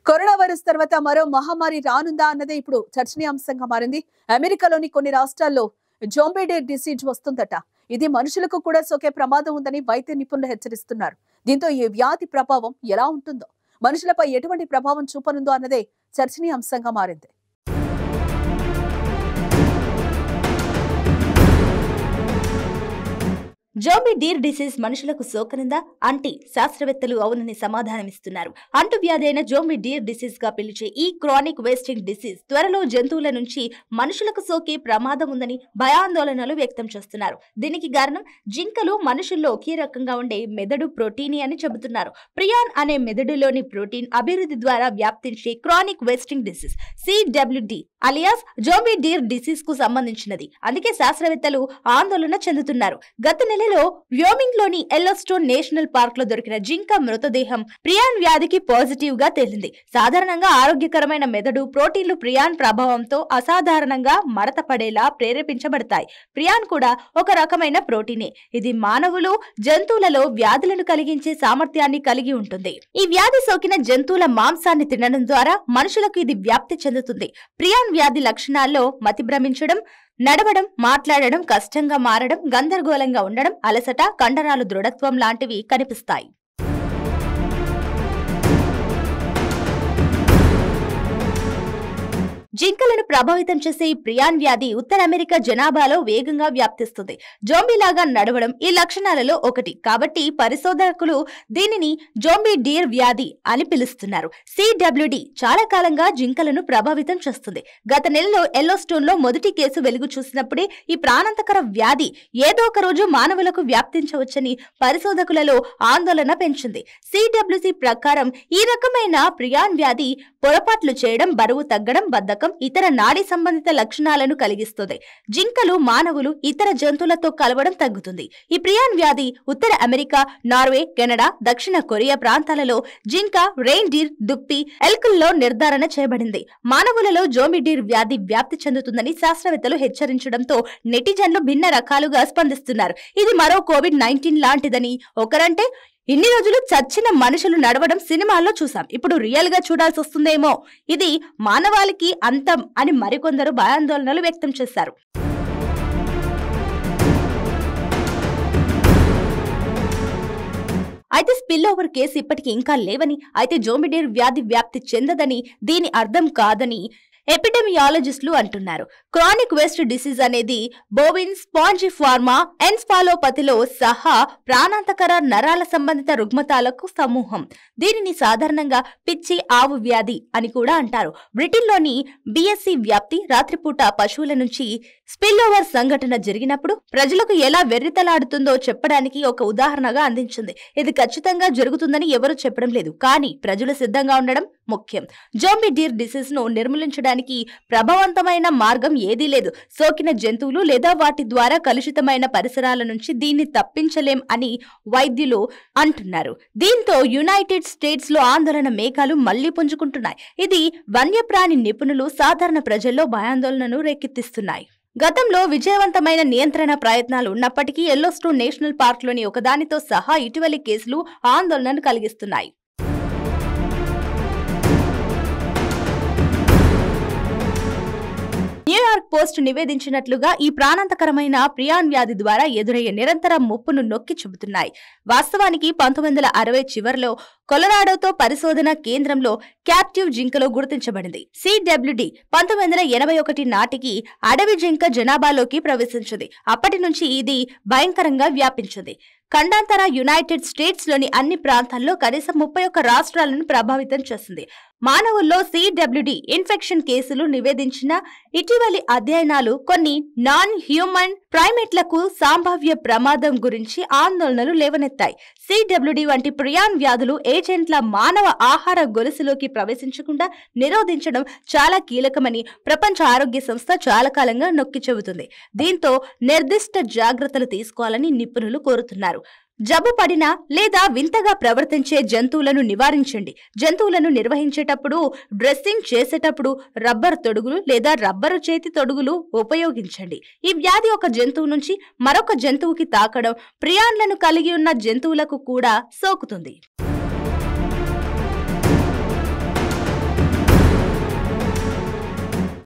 Corona virus తర్వాత మరో మహమ్మారి రానుందా అన్నదే ఇప్పుడు చర్చనీయాంశంగా మారింది. అమెరికాలోని కొన్ని రాష్ట్రాల్లో జోంబీ డిసీజ్ వస్తుందట. ఇది మనుషులకు కూడా సోకే ప్రమాదం ఉందని వైద్య నిపుణులు హెచ్చరిస్తున్నారు. దీంతో ఈ వ్యాధి ప్రభావం ఎలా ఉంటుందో, మనుషులపై ఎటువంటి ప్రభావం చూపనుందో అన్నదే చర్చనీయాంశంగా మారింది. జోంబీ డిసీజ్ మనుషులకు సోకనుందా అంటే శాస్త్రవేత్తలు అవునని సమాధానమిస్తున్నారు. అంటువ్యాధి అయిన జోంబీ డిసీజ్ గా పిలిచే ఈ క్రానిక్ వేస్టింగ్ డిసీజ్ త్వరలో జంతువుల నుంచి మనుషులకు సోకే ప్రమాదం ఉందని భయాందోళనలు వ్యక్తం చేస్తున్నారు. దీనికి కారణం జింకలు మనుషుల్లో ఒకే రకంగా ఉండే మెదడు ప్రోటీన్ అని చెబుతున్నారు. ప్రియాన్ అనే మెదడులోని ప్రోటీన్ అభివృద్ధి ద్వారా వ్యాప్తించే chronic wasting disease CWD alias zombie disease కు సంబంధించినది. అందుకే శాస్త్రవేత్తలు ఆందోళన చెందుతున్నారు. గత నెలలో వ్యోమింగ్ లోని ఎల్లోస్టోన్ నేషనల్ పార్క్ లో దొరికిన జింక మృతదేహం ప్రియాన్ వ్యాధికి పాజిటివ్ గా తేలింది. సాధారణంగా ఆరోగ్యకరమైన మెదడు ప్రోటీన్లు ప్రియాన్ ప్రభావంతో అసాధారణంగా మడత పడేలా ప్రేరేపించబడతాయి. ప్రియాన్ కూడా ఒక రకమైన ప్రోటీనే. ఇది మానవులు, జంతువులలో వ్యాధులను కలిగించే సామర్థ్యాన్ని కలిగి ఉంటుంది. ఈ వ్యాధి సోకిన జంతువుల మాంసాన్ని తినడం ద్వారా మనుషులకు ఇది వ్యాప్తి చెందుతుంది. ప్రియాన్ వ్యాధి లక్షణాల్లో మతి భ్రమించడం, నడవడం, మాట్లాడడం కష్టంగా మారడం, గందరగోళంగా ఉండడం, అలసట, కండరాలు దృఢత్వం లాంటివి కనిపిస్తాయి. జింకలను ప్రభావితం చేసే ఈ ప్రియాన్ వ్యాధి ఉత్తర అమెరికా జనాభాలో వేగంగా వ్యాప్తిస్తుంది. జోంబీలాగా నడవడం ఈ లక్షణాలలో ఒకటి కాబట్టి పరిశోధకులు దీనిని జోంబీ వ్యాధి అని పిలుస్తున్నారు. CWD చాలా కాలంగా జింకలను ప్రభావితం చేస్తుంది. గత నెలలో ఎల్లోస్టోన్ లో మొదటి కేసు వెలుగు చూసినప్పుడే ఈ ప్రాణాంతకర వ్యాధి ఏదో ఒక రోజు మానవులకు వ్యాప్తించవచ్చని పరిశోధకులలో ఆందోళన పెంచింది. CWC ప్రకారం ఈ రకమైన ప్రియాన్ వ్యాధి పొరపాట్లు చేయడం, బరువు తగ్గడం, బద్ధకం, ఇతర నాడీ సంబంధిత లక్షణాలను కలిగిస్తుంది. జింకలు, మానవులు, ఇతర జంతువులతో కలవడం తగ్గుతుంది. ఈ ప్రియాన్ వ్యాధి ఉత్తర అమెరికా, నార్వే, కెనడా, దక్షిణ కొరియా ప్రాంతాలలో జింక, రెయిన్డీర్, దుప్పి, ఎల్కుల్లో నిర్ధారణ చేయబడింది. మానవులలో జోంబీ వ్యాధి వ్యాప్తి చెందుతుందని శాస్త్రవేత్తలు హెచ్చరించడంతో నెటిజన్లు భిన్న రకాలుగా స్పందిస్తున్నారు. ఇది మరో COVID-19 లాంటిదని ఒకరంటే, ఇన్ని రోజులు చచ్చిన మనుషులు నడవడం సినిమాల్లో చూసాం, ఇప్పుడు రియల్ గా చూడాల్సి వస్తుందేమో, ఇది మానవాళికి అంతం అని మరికొందరు భయాందోళనలు వ్యక్తం చేశారు. అయితే స్పిల్ ఓవర్ కేసు ఇప్పటికీ ఇంకా లేవని, అయితే జోంబీ వ్యాధి వ్యాప్తి చెందదని దీని అర్థం కాదని ఎపిడెమియాలజిస్టులు అంటున్నారు. క్రానిక్ వేస్ట్ డిసీజ్ అనేది బోవిన్ స్పాంజిఫార్మా ఎన్స్ఫాలోపతిలో సహా ప్రాణాంతకర నరాల సంబంధిత రుగ్మతాలకు సమూహం. దీనిని సాధారణంగా పిచ్చి ఆవు వ్యాధి అని కూడా అంటారు. బ్రిటన్లోని BSc వ్యాప్తి రాత్రిపూట పశువుల నుంచి స్పిల్ ఓవర్ సంఘటన జరిగినప్పుడు ప్రజలకు ఎలా వెర్రితలాడుతుందో చెప్పడానికి ఒక ఉదాహరణగా అందించింది. ఇది ఖచ్చితంగా జరుగుతుందని ఎవరూ చెప్పడం లేదు, కానీ ప్రజలు సిద్ధంగా ఉండడం ముఖ్యం. జోంబీ డిసీజ్ ను నిర్మూలించడానికి ప్రభావవంతమైన మార్గం ఏదీ లేదు. సోకిన జంతువులు లేదా వాటి ద్వారా కలుషితమైన పరిసరాల నుంచి దీన్ని తప్పించలేం అని వైద్యులు అంటున్నారు. దీంతో యునైటెడ్ స్టేట్స్ లో ఆందోళన మేఘాలు మళ్లీ పుంజుకుంటున్నాయి. ఇది వన్యప్రాణి నిపుణులు, సాధారణ ప్రజల్లో భయాందోళనను రేకెత్తిస్తున్నాయి. గతంలో విజయవంతమైన నియంత్రణ ప్రయత్నాలు ఉన్నప్పటికీ ఎల్లోస్టోన్ నేషనల్ పార్క్ లోని ఒకదానితో సహా ఇటీవలి కేసులు ఆందోళనను కలిగిస్తున్నాయి. న్యూయార్క్ పోస్ట్ నివేదించినట్లుగా ఈ ప్రాణాంతకరమైన ప్రియాన్ వ్యాధి ద్వారా ఎదురయ్యే నిరంతర ముప్పును నొక్కి చెబుతున్నాయి. వాస్తవానికి 1960 చివరిలో కొలరాడోతో పరిశోధన కేంద్రంలో క్యాప్టివ్ జింకలో గుర్తించబడింది. CWD 1981 నాటికి అడవి జింక జనాభాలోకి ప్రవేశించింది. అప్పటి నుంచి ఇది భయంకరంగా వ్యాపించింది. ఖండాంతర యునైటెడ్ స్టేట్స్ లోని అన్ని ప్రాంతాల్లో కనీసం 31 రాష్ట్రాలను ప్రభావితం చేసింది. మానవుల్లో CWD ఇన్ఫెక్షన్ కేసులు నివేదించిన ఇటీవలి అధ్యయనాలు కొన్ని నాన్ హ్యూమన్ ప్రైమేట్లకు సంభావ్య ప్రమాదం గురించి ఆందోళనలు లేవనెత్తాయి. CWD వంటి ప్రియాన్ వ్యాధులు ఏజెంట్ల మానవ ఆహార గొలుసులోకి ప్రవేశించకుండా నిరోధించడం చాలా కీలకమని ప్రపంచ ఆరోగ్య సంస్థ చాలా కాలంగా నొక్కి చెబుతుంది. దీంతో నిర్దిష్ట జాగ్రత్తలు తీసుకోవాలని నిపుణులు కోరుతున్నారు. జబ్బు పడిన లేదా వింతగా ప్రవర్తించే జంతువులను నివారించండి. జంతువులను నిర్వహించేటప్పుడు, డ్రెస్సింగ్ చేసేటప్పుడు రబ్బరు తొడుగులు లేదా రబ్బరు చేతి తొడుగులు ఉపయోగించండి. ఈ వ్యాధి ఒక జంతువు నుంచి మరొక జంతువుకి తాకడం ప్రియాన్లను కలిగి ఉన్న జంతువులకు కూడా సోకుతుంది.